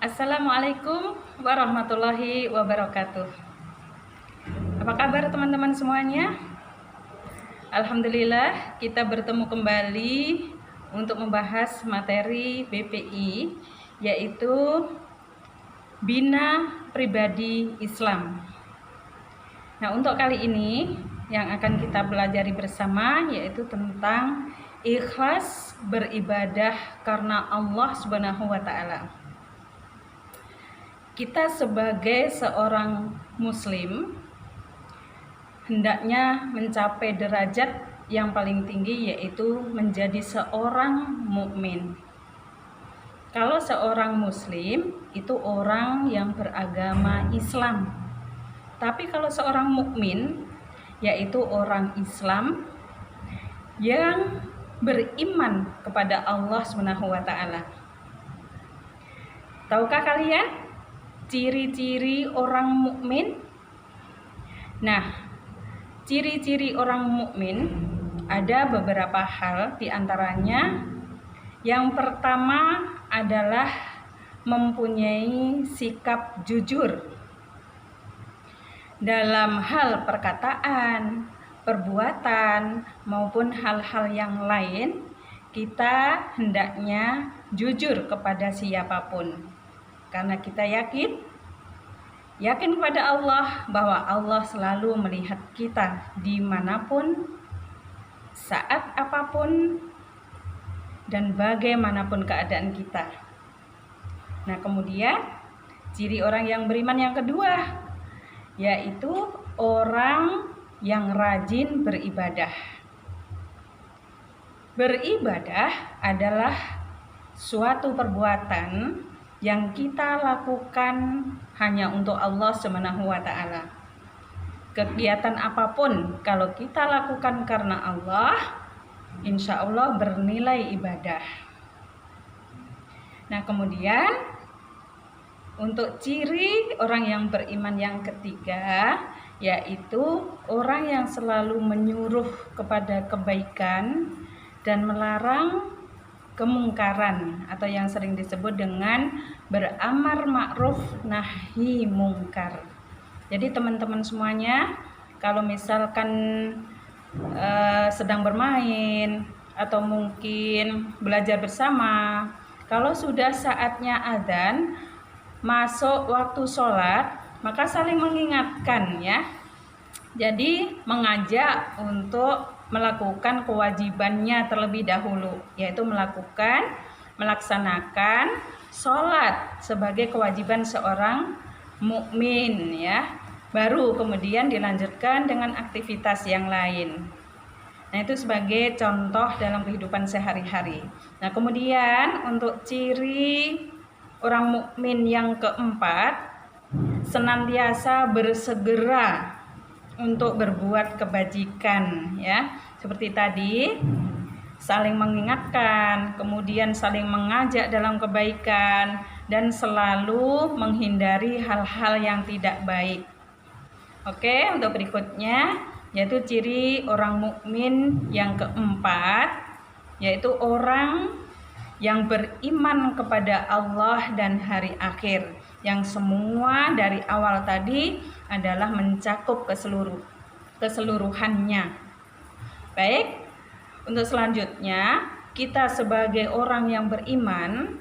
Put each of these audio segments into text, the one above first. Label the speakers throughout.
Speaker 1: Assalamualaikum warahmatullahi wabarakatuh. Apa kabar teman-teman semuanya? Alhamdulillah kita bertemu kembali untuk membahas materi BPI, yaitu Bina Pribadi Islam. Nah, untuk kali ini yang akan kita pelajari bersama yaitu tentang ikhlas beribadah karena Allah Subhanahu wa Ta'ala. Kita sebagai seorang muslim hendaknya mencapai derajat yang paling tinggi, yaitu menjadi seorang mukmin. Kalau seorang muslim itu orang yang beragama Islam. Tapi kalau seorang mukmin yaitu orang Islam yang beriman kepada Allah Subhanahu wa Ta'ala. Tahukah kalian ciri-ciri orang mukmin? Nah, ciri-ciri orang mukmin ada beberapa hal, di antaranya yang pertama adalah mempunyai sikap jujur dalam hal perkataan, perbuatan maupun hal-hal yang lain. Kita hendaknya jujur kepada siapapun, karena kita yakin kepada Allah bahwa Allah selalu melihat kita dimanapun, saat apapun, dan bagaimanapun keadaan kita. Nah, kemudian ciri orang yang beriman yang kedua yaitu orang yang rajin beribadah. Beribadah adalah suatu perbuatan yang kita lakukan hanya untuk Allah Subhanahu wa Ta'ala. Kegiatan apapun kalau kita lakukan karena Allah, insya Allah bernilai ibadah. Nah, kemudian untuk ciri orang yang beriman yang ketiga yaitu orang yang selalu menyuruh kepada kebaikan dan melarang kemungkaran, atau yang sering disebut dengan beramar ma'ruf nahi mungkar. Jadi teman-teman semuanya, kalau misalkan sedang bermain atau mungkin belajar bersama, kalau sudah saatnya adzan masuk waktu sholat, maka saling mengingatkan ya. Jadi mengajak untuk melakukan kewajibannya terlebih dahulu, yaitu melaksanakan sholat sebagai kewajiban seorang mukmin ya. Baru kemudian dilanjutkan dengan aktivitas yang lain. Nah, itu sebagai contoh dalam kehidupan sehari-hari. Nah, kemudian untuk ciri orang mukmin yang keempat, senantiasa bersegera untuk berbuat kebajikan ya. Seperti tadi, saling mengingatkan, kemudian saling mengajak dalam kebaikan, dan selalu menghindari hal-hal yang tidak baik. Oke, untuk berikutnya yaitu ciri orang mukmin yang keempat, yaitu orang yang beriman kepada Allah dan hari akhir, yang semua dari awal tadi adalah mencakup keseluruhannya. Baik, untuk selanjutnya kita sebagai orang yang beriman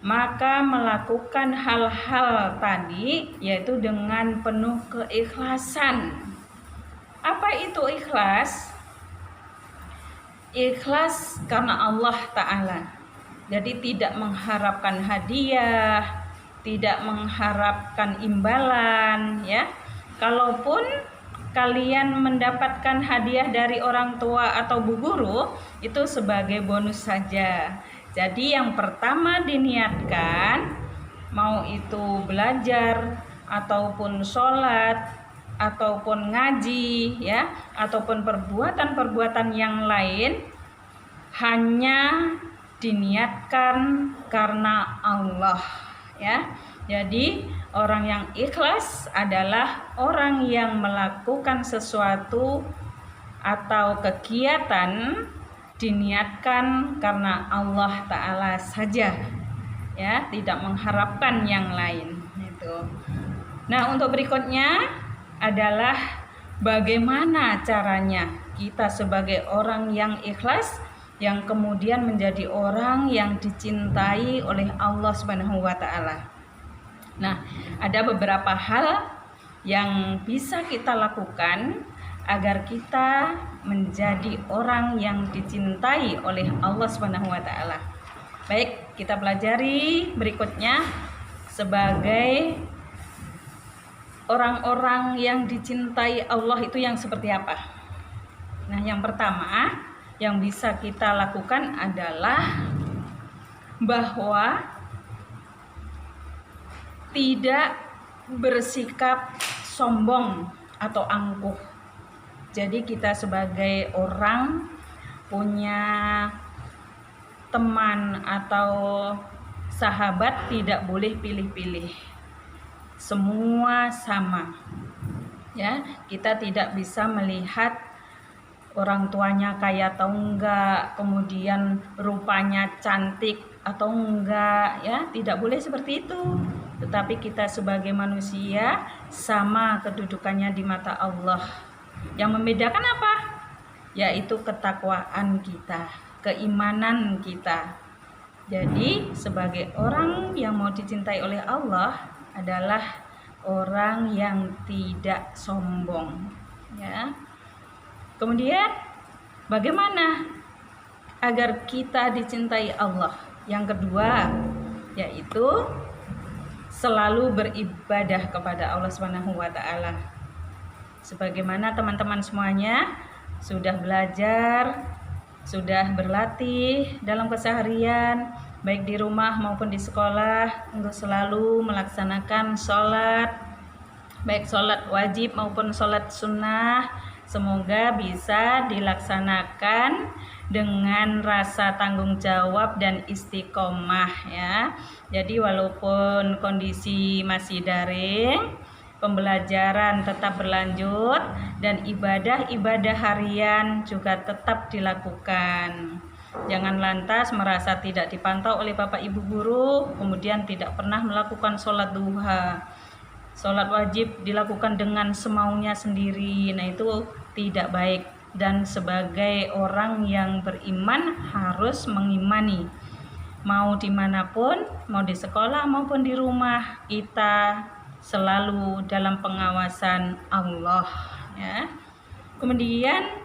Speaker 1: maka melakukan hal-hal tadi yaitu dengan penuh keikhlasan. Apa itu ikhlas? Ikhlas karena Allah Ta'ala. Jadi tidak mengharapkan hadiah, tidak mengharapkan imbalan ya. Kalaupun kalian mendapatkan hadiah dari orang tua atau bu guru, itu sebagai bonus saja. Jadi yang pertama diniatkan, mau itu belajar ataupun sholat ataupun ngaji ya, ataupun perbuatan-perbuatan yang lain, hanya diniatkan karena Allah ya. Jadi orang yang ikhlas adalah orang yang melakukan sesuatu atau kegiatan diniatkan karena Allah Ta'ala saja. ya, tidak mengharapkan yang lain itu. Nah, untuk berikutnya adalah bagaimana caranya kita sebagai orang yang ikhlas, yang kemudian menjadi orang yang dicintai oleh Allah Subhanahu wa taala. Nah, ada beberapa hal yang bisa kita lakukan agar kita menjadi orang yang dicintai oleh Allah Subhanahu wa taala. Baik, kita pelajari berikutnya sebagai orang-orang yang dicintai Allah itu yang seperti apa. Nah, yang pertama yang bisa kita lakukan adalah bahwa tidak bersikap sombong atau angkuh. Jadi kita sebagai orang punya teman atau sahabat tidak boleh pilih-pilih. Semua sama. Ya, kita tidak bisa melihat orang tuanya kaya atau enggak, kemudian rupanya cantik atau enggak, ya, tidak boleh seperti itu. Tetapi kita sebagai manusia sama kedudukannya di mata Allah. Yang membedakan apa? Yaitu ketakwaan kita, keimanan kita. Jadi sebagai orang yang mau dicintai oleh Allah adalah orang yang tidak sombong, ya. Kemudian bagaimana agar kita dicintai Allah? Yang kedua yaitu selalu beribadah kepada Allah Subhanahu wa taala. Sebagaimana teman-teman semuanya sudah belajar, sudah berlatih dalam keseharian, baik di rumah maupun di sekolah, untuk selalu melaksanakan sholat, baik sholat wajib maupun sholat sunnah. Semoga bisa dilaksanakan dengan rasa tanggung jawab dan istiqomah, ya. Jadi walaupun kondisi masih daring, pembelajaran tetap berlanjut dan ibadah-ibadah harian juga tetap dilakukan. Jangan lantas merasa tidak dipantau oleh Bapak Ibu guru, kemudian tidak pernah melakukan sholat duha. Sholat wajib dilakukan dengan semaunya sendiri. Nah, itu tidak baik. Dan sebagai orang yang beriman harus mengimani, mau dimanapun, mau di sekolah maupun di rumah, kita selalu dalam pengawasan Allah, ya. Kemudian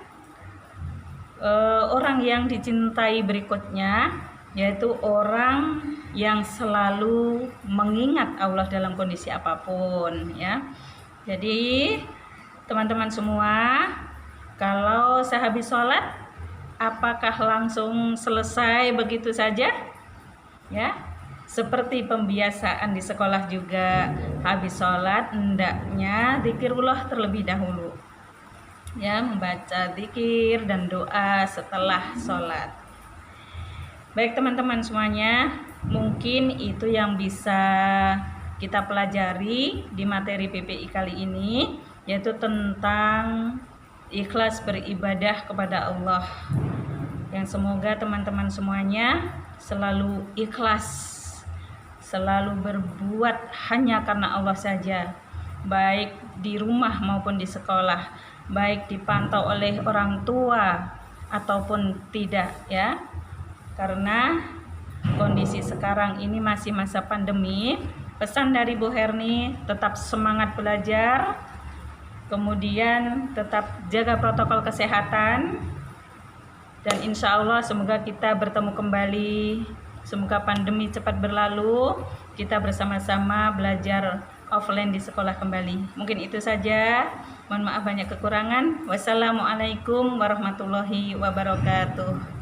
Speaker 1: orang yang dicintai berikutnya yaitu orang yang selalu mengingat Allah dalam kondisi apapun, ya. Jadi teman-teman semua, kalau sehabis sholat apakah langsung selesai begitu saja? Ya, seperti pembiasaan di sekolah juga, habis sholat hendaknya zikirullah terlebih dahulu, ya, membaca zikir dan doa setelah sholat. Baik teman-teman semuanya, mungkin itu yang bisa kita pelajari di materi PPI kali ini, yaitu tentang ikhlas beribadah kepada Allah. Yang semoga teman-teman semuanya selalu ikhlas, selalu berbuat hanya karena Allah saja, baik di rumah maupun di sekolah, baik dipantau oleh orang tua ataupun tidak, ya. Karena kondisi sekarang ini masih masa pandemi. Pesan dari Bu Herni, tetap semangat belajar, kemudian tetap jaga protokol kesehatan, dan insya Allah semoga kita bertemu kembali. Semoga pandemi cepat berlalu, kita bersama-sama belajar offline di sekolah kembali. Mungkin itu saja, mohon maaf banyak kekurangan. Wassalamualaikum warahmatullahi wabarakatuh.